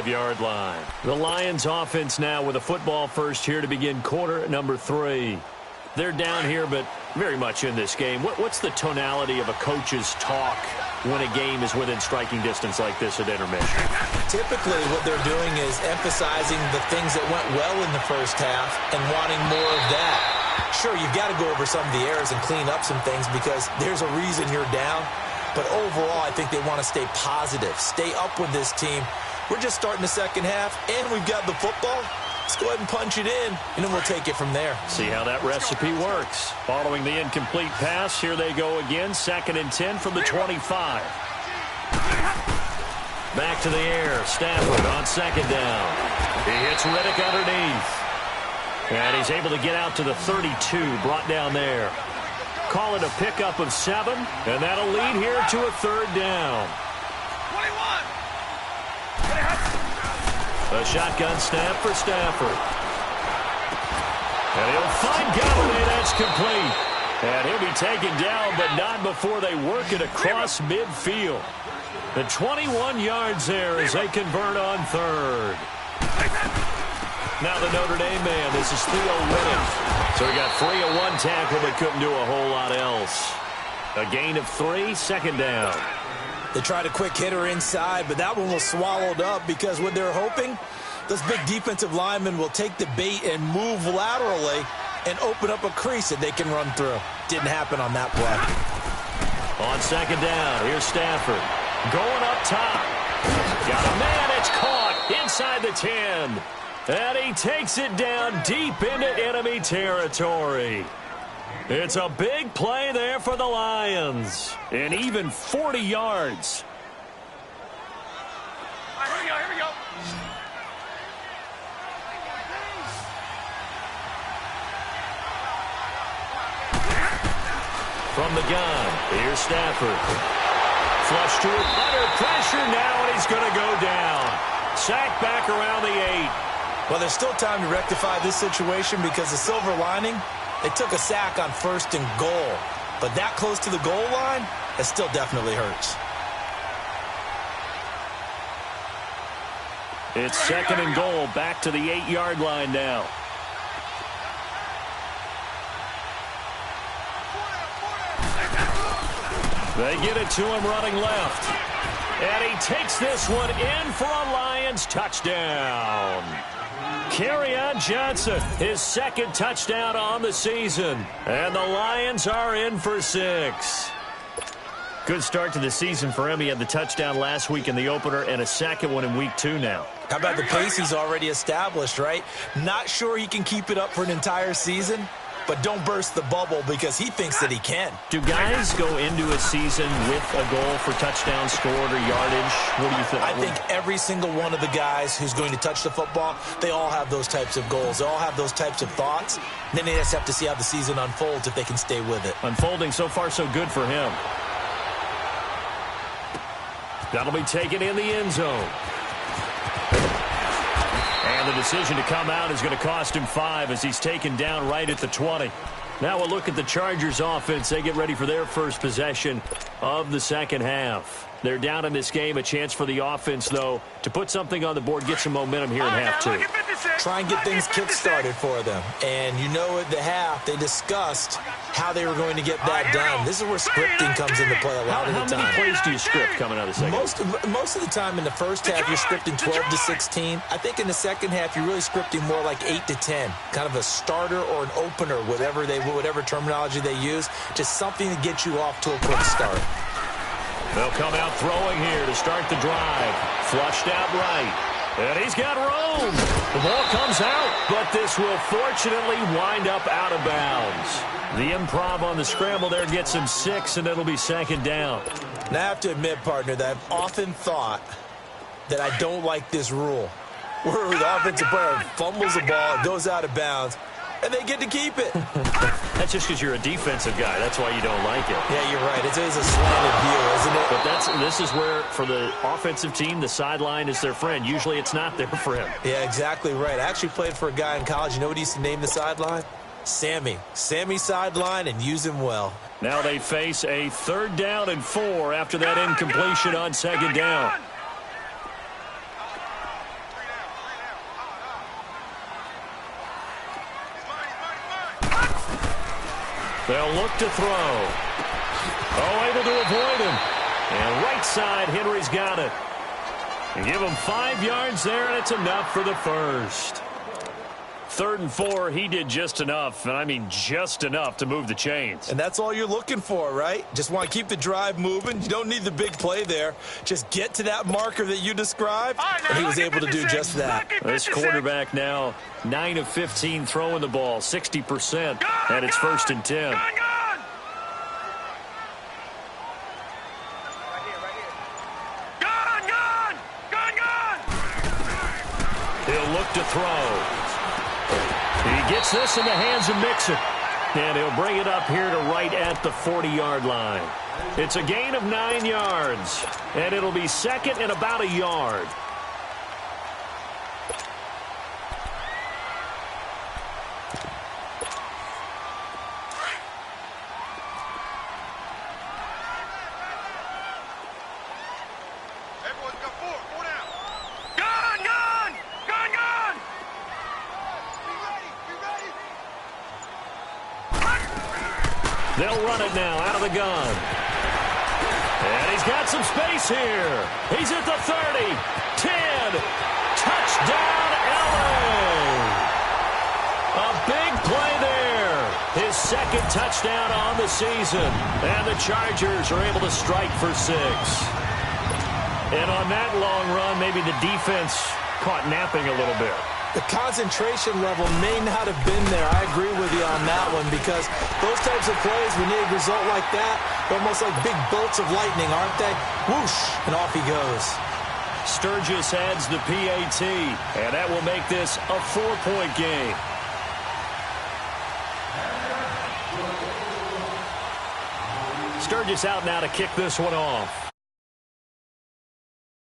25-yard line. The Lions offense now with a football first here to begin quarter number 3. They're down here, but very much in this game. What's the tonality of a coach's talk when a game is within striking distance like this at intermission? Typically, what they're doing is emphasizing the things that went well in the first half and wanting more of that. Sure, you've got to go over some of the errors and clean up some things because there's a reason you're down. But overall, I think they want to stay positive, stay up with this team. We're just starting the second half, and we've got the football. Let's go ahead and punch it in, and then we'll take it from there. See how that recipe works. Following the incomplete pass, here they go again. 2nd and 10 from the 25. Back to the air. Stafford on 2nd down. He hits Riddick underneath. And he's able to get out to the 32, brought down there. Call it a pickup of 7, and that'll lead here to a 3rd down. 21. A shotgun snap for Stafford. And he'll find Golladay. That's complete. And he'll be taken down, but not before they work it across midfield. The 21 yards there as they convert on 3rd. Now the Notre Dame man. This is Theo Riddick. So he got 3 on 1 tackle, but couldn't do a whole lot else. A gain of 3, 2nd down. They tried a quick hitter inside, but that one was swallowed up because what they're hoping, those big defensive linemen will take the bait and move laterally and open up a crease that they can run through. Didn't happen on that play. On 2nd down, here's Stafford. Going up top. Got a man, it's caught inside the 10. And he takes it down deep into enemy territory. It's a big play there for the Lions. And even 40 yards. All right, here we go. From the gun, here's Stafford. Flush to it, under pressure now, and he's going to go down. Sack back around the 8. Well, there's still time to rectify this situation because the silver lining, they took a sack on 1st and goal. But that close to the goal line, it still definitely hurts. It's 2nd and goal, back to the 8-yard line now. They get it to him running left. And he takes this one in for a Lions touchdown. Kerryon Johnson, his 2nd touchdown on the season. And the Lions are in for 6. Good start to the season for him. He had the touchdown last week in the opener and a 2nd one in week 2 now. How about the pace he's already established, right? Not sure he can keep it up for an entire season, but don't burst the bubble because he thinks that he can. Do guys go into a season with a goal for touchdown scored or yardage? What do you think? I think every single one of the guys who's going to touch the football, they all have those types of goals. They all have those types of thoughts. And then they just have to see how the season unfolds if they can stay with it. Unfolding so far so good for him. That'll be taken in the end zone. And the decision to come out is going to cost him 5 as he's taken down right at the 20. Now we'll look at the Chargers offense. They get ready for their first possession of the second half. They're down in this game. A chance for the offense, though, to put something on the board, get some momentum here in half 2. Try and get things kick-started for them. And you know at the half, they discussed how they were going to get that done. This is where scripting comes into play a lot of the time. How many plays do you script coming out of the second? Most of the time in the first half, you're scripting 12 to 16. I think in the second half, you're really scripting more like 8 to 10. Kind of a starter or an opener, whatever terminology they use. Just something to get you off to a quick start. They'll come out throwing here to start the drive. Flushed out right. And he's got room. The ball comes out, but this will fortunately wind up out of bounds. The improv on the scramble there gets him 6, and it'll be 2nd down. Now, I have to admit, partner, that I've often thought that I don't like this rule. Where the offensive player fumbles the ball, it goes out of bounds, and they get to keep it. That's just because you're a defensive guy. That's why you don't like it. Yeah, you're right. It is a slanted view, isn't it? But this is where, for the offensive team, the sideline is their friend. Usually it's not there for him. Yeah, exactly right. I actually played for a guy in college. You know what he used to name the sideline? Sammy. Sammy sideline, and use him well. Now they face a 3rd down and 4 after that incompletion on 2nd down. They'll look to throw. Oh, able to avoid him. And right side, Henry's got it. And give him 5 yards there, and it's enough for the first. 3rd and 4, he did just enough, and I mean just enough to move the chains. And that's all you're looking for, right? Just want to keep the drive moving. You don't need the big play there. Just get to that marker that you described, and he was able to do just that. This quarterback now 9 of 15 throwing the ball, 60%, and it's 1st and 10. He'll look to throw. He gets this in the hands of Mixon. And he'll bring it up here to right at the 40-yard line. It's a gain of 9 yards. And it'll be 2nd and about a yard. They'll run it now out of the gun. And he's got some space here. He's at the 30, 10. Touchdown, LA. A big play there. His 2nd touchdown on the season. And the Chargers are able to strike for 6. And on that long run, maybe the defense caught napping a little bit. The concentration level may not have been there. I agree with you on that one because those types of plays, when you need a result like that, they're almost like big bolts of lightning, aren't they? Whoosh, and off he goes. Sturgis adds the PAT, and that will make this a 4-point game. Sturgis out now to kick this one off.